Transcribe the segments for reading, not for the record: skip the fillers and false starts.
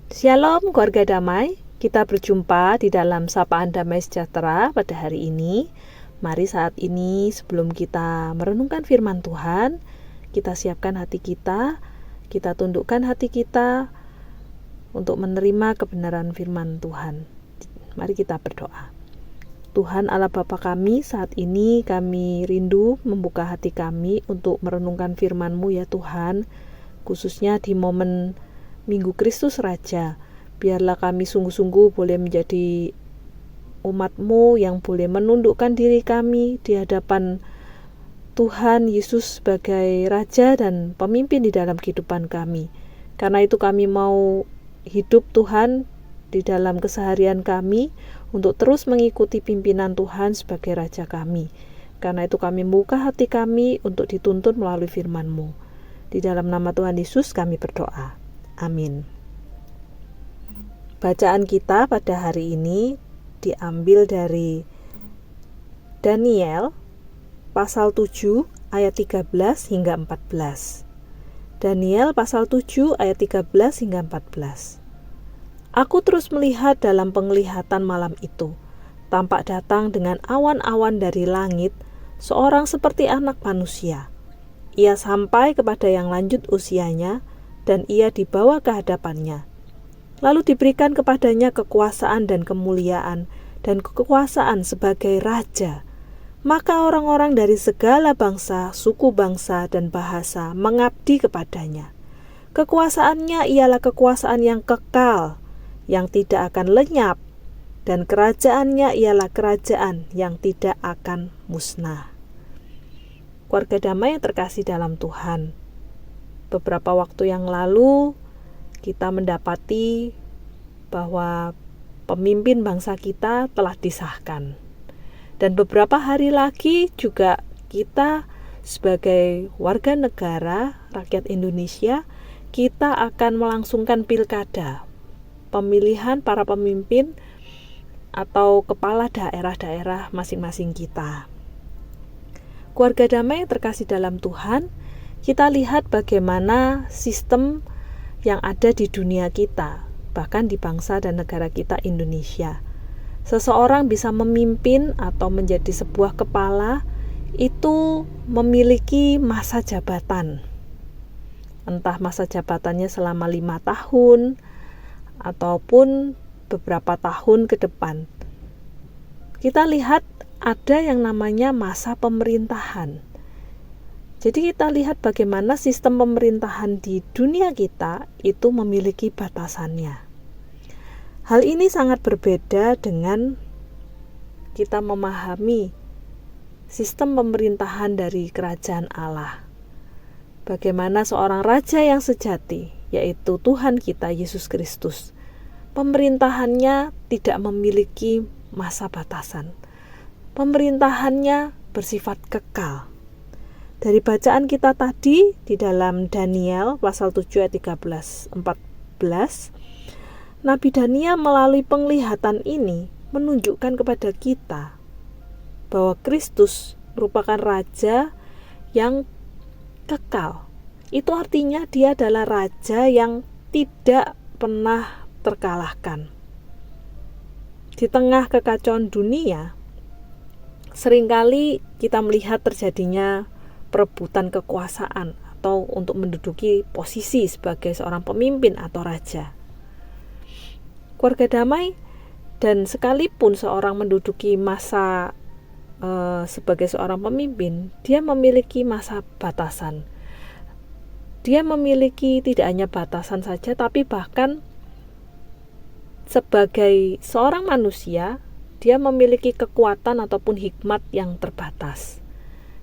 Shalom keluarga damai, kita berjumpa di dalam Sapaan Damai Sejahtera pada hari ini. Mari saat ini sebelum kita merenungkan firman Tuhan, kita siapkan hati kita tundukkan hati kita untuk menerima kebenaran firman Tuhan. Mari kita berdoa. Tuhan Allah Bapa kami, saat ini kami rindu membuka hati kami untuk merenungkan firman-Mu ya Tuhan, khususnya di momen Minggu Kristus Raja. Biarlah kami sungguh-sungguh boleh menjadi umat-Mu yang boleh menundukkan diri kami di hadapan Tuhan Yesus sebagai Raja dan pemimpin di dalam kehidupan kami. Karena itu kami mau hidup Tuhan di dalam keseharian kami untuk terus mengikuti pimpinan Tuhan sebagai Raja kami. Karena itu kami membuka hati kami untuk dituntun melalui firman-Mu. Di dalam nama Tuhan Yesus kami berdoa. Amin. Bacaan kita pada hari ini diambil dari Daniel pasal 7 ayat 13 hingga 14. Daniel pasal 7 ayat 13 hingga 14. Aku terus melihat dalam penglihatan malam itu, tampak datang dengan awan-awan dari langit, seorang seperti anak manusia. Ia sampai kepada yang lanjut usianya, dan ia dibawa ke hadapannya. Lalu diberikan kepadanya kekuasaan dan kemuliaan, dan kekuasaan sebagai raja. Maka orang-orang dari segala bangsa, suku bangsa, dan bahasa mengabdi kepadanya. Kekuasaannya ialah kekuasaan yang kekal, yang tidak akan lenyap, dan kerajaannya ialah kerajaan yang tidak akan musnah. Keluarga damai yang terkasih dalam Tuhan, beberapa waktu yang lalu kita mendapati bahwa pemimpin bangsa kita telah disahkan. Dan beberapa hari lagi juga kita sebagai warga negara rakyat Indonesia, kita akan melangsungkan pilkada, pemilihan para pemimpin atau kepala daerah-daerah masing-masing kita. Keluarga damai yang terkasih dalam Tuhan, kita lihat bagaimana sistem yang ada di dunia kita, bahkan di bangsa dan negara kita Indonesia. Seseorang bisa memimpin atau menjadi sebuah kepala itu memiliki masa jabatan. Entah masa jabatannya selama 5 tahun ataupun beberapa tahun ke depan. Kita lihat ada yang namanya masa pemerintahan. Jadi kita lihat bagaimana sistem pemerintahan di dunia kita itu memiliki batasannya. Hal ini sangat berbeda dengan kita memahami sistem pemerintahan dari kerajaan Allah. Bagaimana seorang raja yang sejati, yaitu Tuhan kita Yesus Kristus, pemerintahannya tidak memiliki masa batasan. Pemerintahannya bersifat kekal. Dari bacaan kita tadi di dalam Daniel pasal 7 ayat 13-14, Nabi Daniel melalui penglihatan ini menunjukkan kepada kita bahwa Kristus merupakan raja yang kekal. Itu artinya dia adalah raja yang tidak pernah terkalahkan. Di tengah kekacauan dunia, seringkali kita melihat terjadinya perebutan kekuasaan atau untuk menduduki posisi sebagai seorang pemimpin atau raja. Keluarga damai, dan sekalipun seorang menduduki masa sebagai seorang pemimpin, dia memiliki masa batasan. Dia memiliki tidak hanya batasan saja, tapi bahkan sebagai seorang manusia, dia memiliki kekuatan ataupun hikmat yang terbatas.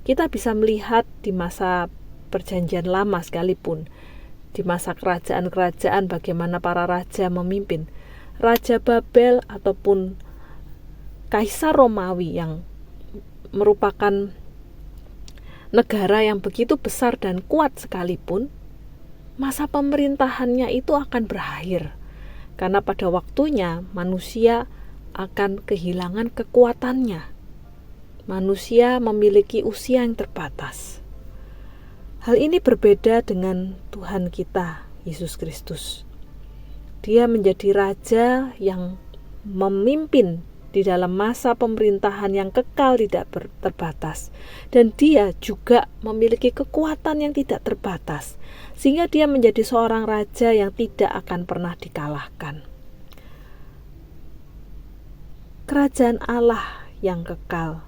Kita bisa melihat di masa perjanjian lama sekalipun, di masa kerajaan-kerajaan bagaimana para raja memimpin. Raja Babel ataupun Kaisar Romawi yang merupakan negara yang begitu besar dan kuat sekalipun, masa pemerintahannya itu akan berakhir. Karena pada waktunya manusia akan kehilangan kekuatannya. Manusia memiliki usia yang terbatas. Hal ini berbeda dengan Tuhan kita, Yesus Kristus. Dia menjadi raja yang memimpin di dalam masa pemerintahan yang kekal tidak terbatas, dan dia juga memiliki kekuatan yang tidak terbatas, sehingga dia menjadi seorang raja yang tidak akan pernah dikalahkan. Kerajaan Allah yang kekal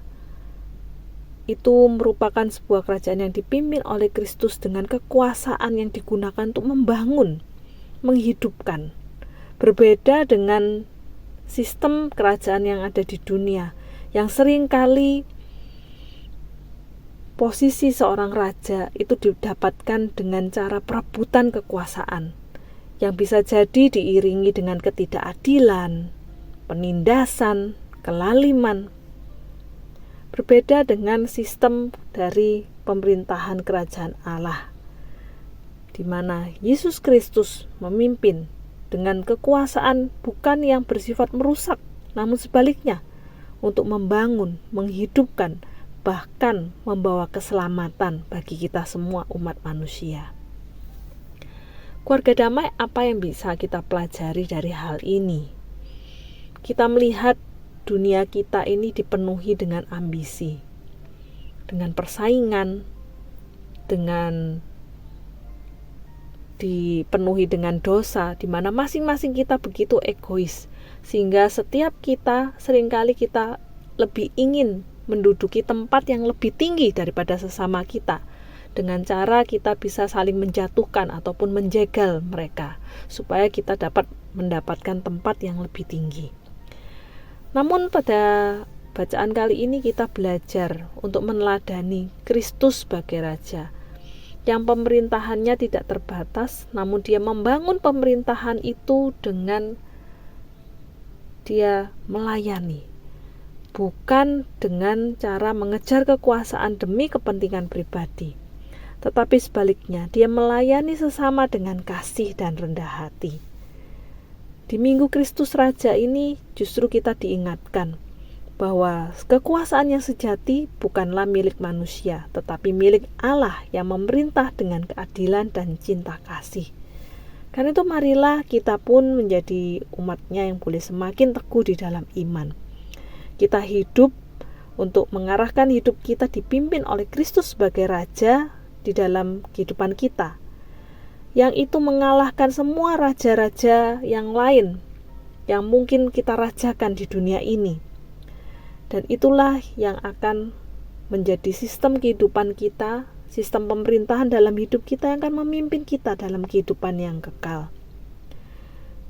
itu merupakan sebuah kerajaan yang dipimpin oleh Kristus dengan kekuasaan yang digunakan untuk membangun, menghidupkan. Berbeda dengan sistem kerajaan yang ada di dunia, yang seringkali posisi seorang raja itu didapatkan dengan cara perebutan kekuasaan, yang bisa jadi diiringi dengan ketidakadilan, penindasan, kelaliman. Berbeda dengan sistem dari pemerintahan kerajaan Allah, di mana Yesus Kristus memimpin dengan kekuasaan bukan yang bersifat merusak, namun sebaliknya untuk membangun, menghidupkan, bahkan membawa keselamatan bagi kita semua umat manusia. Keluarga damai, apa yang bisa kita pelajari dari hal ini? Kita melihat dunia kita ini dipenuhi dengan ambisi, dengan persaingan, dipenuhi dengan dosa, di mana masing-masing kita begitu egois, sehingga setiap kita seringkali kita lebih ingin menduduki tempat yang lebih tinggi daripada sesama kita, dengan cara kita bisa saling menjatuhkan ataupun menjegal mereka, supaya kita dapat mendapatkan tempat yang lebih tinggi. Namun pada bacaan kali ini kita belajar untuk meneladani Kristus sebagai Raja, yang pemerintahannya tidak terbatas, namun dia membangun pemerintahan itu dengan dia melayani, bukan dengan cara mengejar kekuasaan demi kepentingan pribadi, tetapi sebaliknya dia melayani sesama dengan kasih dan rendah hati. Di Minggu Kristus Raja ini justru kita diingatkan bahwa kekuasaan yang sejati bukanlah milik manusia, tetapi milik Allah yang memerintah dengan keadilan dan cinta kasih. Karena itu marilah kita pun menjadi umatnya yang boleh semakin teguh di dalam iman. Kita hidup untuk mengarahkan hidup kita dipimpin oleh Kristus sebagai Raja di dalam kehidupan kita, yang itu mengalahkan semua raja-raja yang lain yang mungkin kita rajakan di dunia ini. Dan itulah yang akan menjadi sistem kehidupan kita, sistem pemerintahan dalam hidup kita yang akan memimpin kita dalam kehidupan yang kekal.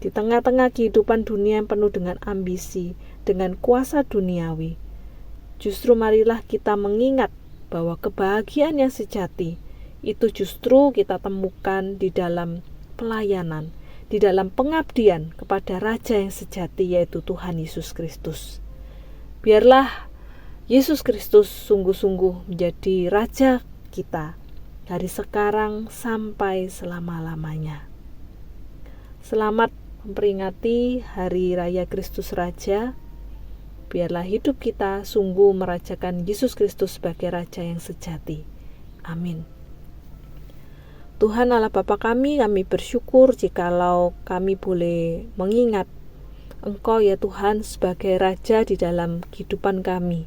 Di tengah-tengah kehidupan dunia yang penuh dengan ambisi, dengan kuasa duniawi, justru marilah kita mengingat bahwa kebahagiaan yang sejati itu justru kita temukan di dalam pelayanan, di dalam pengabdian kepada Raja yang sejati, yaitu Tuhan Yesus Kristus. Biarlah Yesus Kristus sungguh-sungguh menjadi Raja kita dari sekarang sampai selama-lamanya. Selamat memperingati Hari Raya Kristus Raja. Biarlah hidup kita sungguh merajakan Yesus Kristus sebagai Raja yang sejati. Amin. Tuhan Allah Bapa kami bersyukur jikalau kami boleh mengingat Engkau ya Tuhan sebagai Raja di dalam kehidupan kami.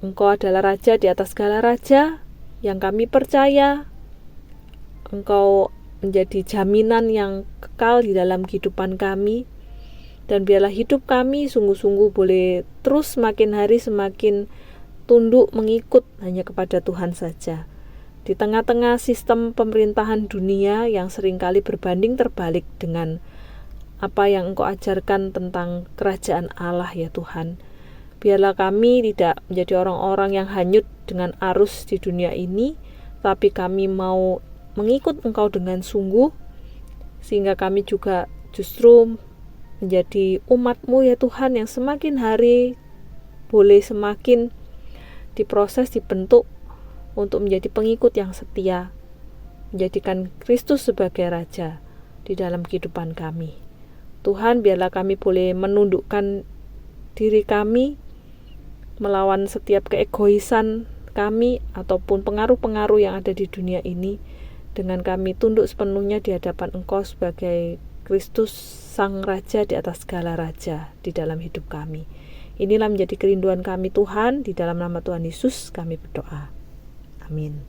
Engkau adalah Raja di atas segala raja yang kami percaya. Engkau menjadi jaminan yang kekal di dalam kehidupan kami. Dan biarlah hidup kami sungguh-sungguh boleh terus semakin hari semakin tunduk mengikut hanya kepada Tuhan saja. Di tengah-tengah sistem pemerintahan dunia yang seringkali berbanding terbalik dengan apa yang Engkau ajarkan tentang kerajaan Allah ya Tuhan. Biarlah kami tidak menjadi orang-orang yang hanyut dengan arus di dunia ini, tapi kami mau mengikut Engkau dengan sungguh, sehingga kami juga justru menjadi umat-Mu ya Tuhan yang semakin hari boleh semakin diproses, dibentuk untuk menjadi pengikut yang setia, menjadikan Kristus sebagai Raja di dalam kehidupan kami. Tuhan, biarlah kami boleh menundukkan diri kami melawan setiap keegoisan kami ataupun pengaruh-pengaruh yang ada di dunia ini, dengan kami tunduk sepenuhnya di hadapan Engkau sebagai Kristus Sang Raja di atas segala raja di dalam hidup kami. Inilah menjadi kerinduan kami Tuhan, di dalam nama Tuhan Yesus kami berdoa. Amin.